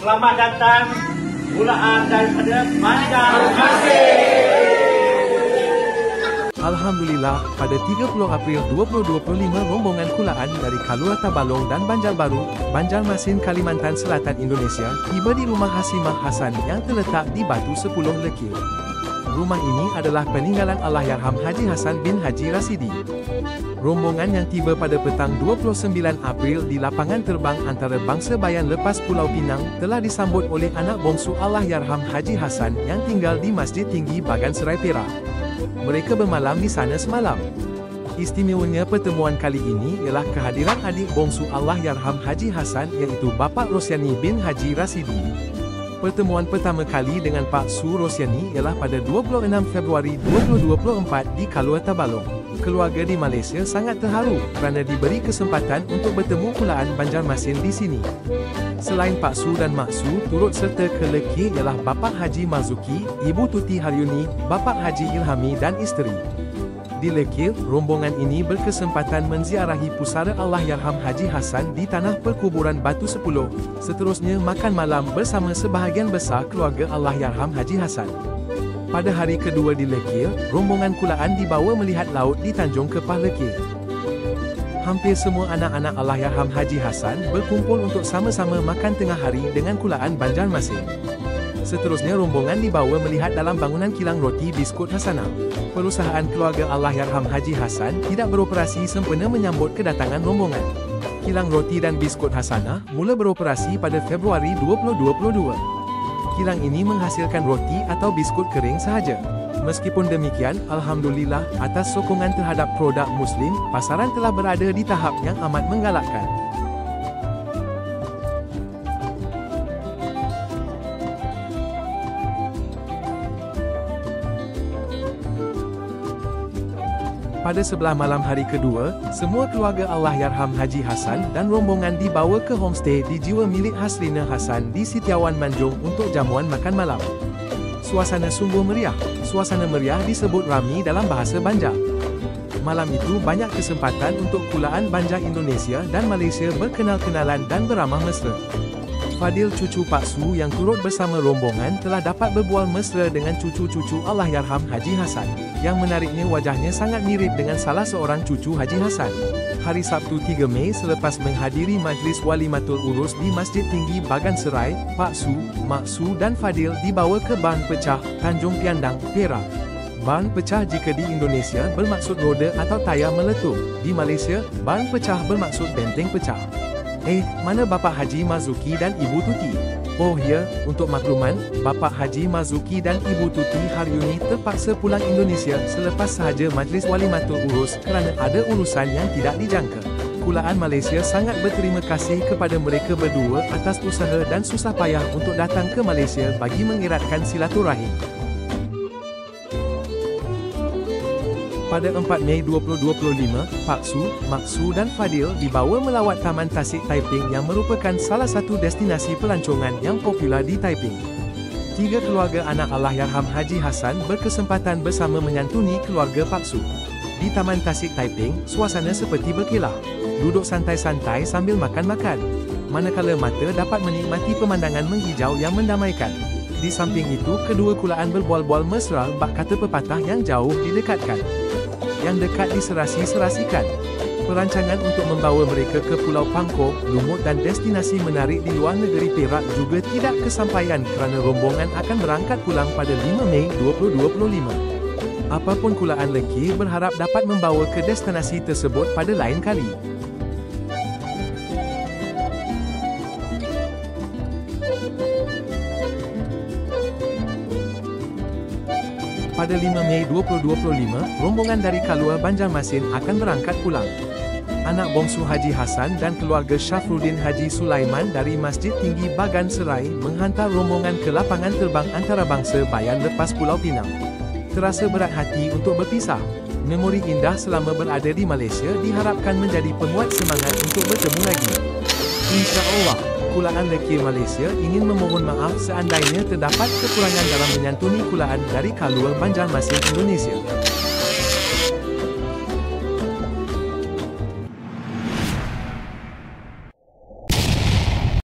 Selamat datang Kulaan daripada Banjarmasin. Alhamdulillah, pada 30 April 2025 rombongan kulaan dari Kalua Tabalong dan Banjarbaru, Banjarmasin, Kalimantan Selatan, Indonesia, tiba di rumah Hasimah Hassan yang terletak di Batu 10 Lekir. Rumah ini adalah peninggalan Allahyarham Haji Hassan bin Haji Rasidi. Rombongan yang tiba pada petang 29 April di lapangan terbang antarabangsa Bayan lepas Pulau Pinang telah disambut oleh anak bongsu Allahyarham Haji Hassan yang tinggal di Masjid Tinggi Bagan Serai Perak. Mereka bermalam di sana semalam. Istimewanya pertemuan kali ini ialah kehadiran adik bongsu Allahyarham Haji Hassan iaitu Bapa Rosyani bin Haji Rasidi. Pertemuan pertama kali dengan Pak Su Rosyani ialah pada 26 Februari 2024 di Kalua Tabalong. Keluarga di Malaysia sangat terharu kerana diberi kesempatan untuk bertemu kulaan Banjarmasin di sini. Selain Pak Su dan Mak Su, turut serta ke Lekir ialah Bapa Haji Marzuki, Ibu Tuti Haryuni, Bapa Haji Ilhami dan isteri. Di Lekir, rombongan ini berkesempatan menziarahi pusara Allahyarham Haji Hassan di tanah perkuburan Batu 10. Seterusnya makan malam bersama sebahagian besar keluarga Allahyarham Haji Hassan. Pada hari kedua di Lekir, rombongan kulaan dibawa melihat laut di Tanjung Kepah Lekir. Hampir semua anak-anak Allahyarham Haji Hassan berkumpul untuk sama-sama makan tengah hari dengan kulaan Banjarmasin. Seterusnya rombongan dibawa melihat dalam bangunan kilang roti biskut Hasanah. Perusahaan keluarga Allahyarham Haji Hassan tidak beroperasi sempena menyambut kedatangan rombongan. Kilang roti dan biskut Hasanah mula beroperasi pada Februari 2022. Kilang ini menghasilkan roti atau biskut kering sahaja. Meskipun demikian, Alhamdulillah, atas sokongan terhadap produk Muslim, pasaran telah berada di tahap yang amat menggalakkan. Pada sebelah malam hari kedua, semua keluarga Allahyarham Haji Hassan dan rombongan dibawa ke homestay di jiwa milik Haslina Hassan di Sitiawan Manjung untuk jamuan makan malam. Suasana sungguh meriah. Suasana meriah disebut rami dalam bahasa Banjar. Malam itu banyak kesempatan untuk kulaan Banjar Indonesia dan Malaysia berkenal-kenalan dan beramah mesra. Fadil cucu Pak Su yang turut bersama rombongan telah dapat berbual mesra dengan cucu-cucu Allahyarham Haji Hassan. Yang menariknya, wajahnya sangat mirip dengan salah seorang cucu Haji Hassan. Hari Sabtu 3 Mei selepas menghadiri majlis Walimatul Urus di Masjid Tinggi Bagan Serai, Pak Su, Mak Su dan Fadil dibawa ke Ban Pecah, Tanjung Piandang, Perak. Ban pecah jika di Indonesia bermaksud roda atau tayar meletup. Di Malaysia, ban pecah bermaksud benteng pecah. Mana Bapa Haji Marzuki dan Ibu Tuti? Oh ya, untuk makluman, Bapa Haji Marzuki dan Ibu Tuti Haryuni terpaksa pulang Indonesia selepas sahaja majlis Walimatul Urus kerana ada urusan yang tidak dijangka. Kulaan Malaysia sangat berterima kasih kepada mereka berdua atas usaha dan susah payah untuk datang ke Malaysia bagi mengeratkan silaturahim. Pada 4 Mei 2025, Pak Su, Mak Su dan Fadil dibawa melawat Taman Tasik Taiping yang merupakan salah satu destinasi pelancongan yang popular di Taiping. 3 keluarga anak Allahyarham Haji Hassan berkesempatan bersama menyantuni keluarga Pak Su. Di Taman Tasik Taiping, suasana seperti berkilau. Duduk santai-santai sambil makan-makan. Manakala mata dapat menikmati pemandangan menghijau yang mendamaikan. Di samping itu, kedua kulaan berbual-bual mesra bak kata pepatah yang jauh didekatkan. Yang dekat diserasi-serasikan. Perancangan untuk membawa mereka ke Pulau Pangkor, Lumut dan destinasi menarik di luar negeri Perak juga tidak kesampaian kerana rombongan akan berangkat pulang pada 5 Mei 2025. Apapun kulaan Lekir berharap dapat membawa ke destinasi tersebut pada lain kali. Pada 5 Mei 2025, rombongan dari Kalua Banjarmasin akan berangkat pulang. Anak bongsu Haji Hassan dan keluarga Syafruddin Haji Sulaiman dari Masjid Tinggi Bagan Serai menghantar rombongan ke lapangan terbang antarabangsa Bayan lepas Pulau Pinang. Terasa berat hati untuk berpisah. Memori indah selama berada di Malaysia diharapkan menjadi penguat semangat untuk bertemu lagi. InsyaAllah. Kulaan Lekir Malaysia ingin memohon maaf seandainya terdapat kekurangan dalam menyantuni kulaan dari Kalua Banjarmasin Indonesia.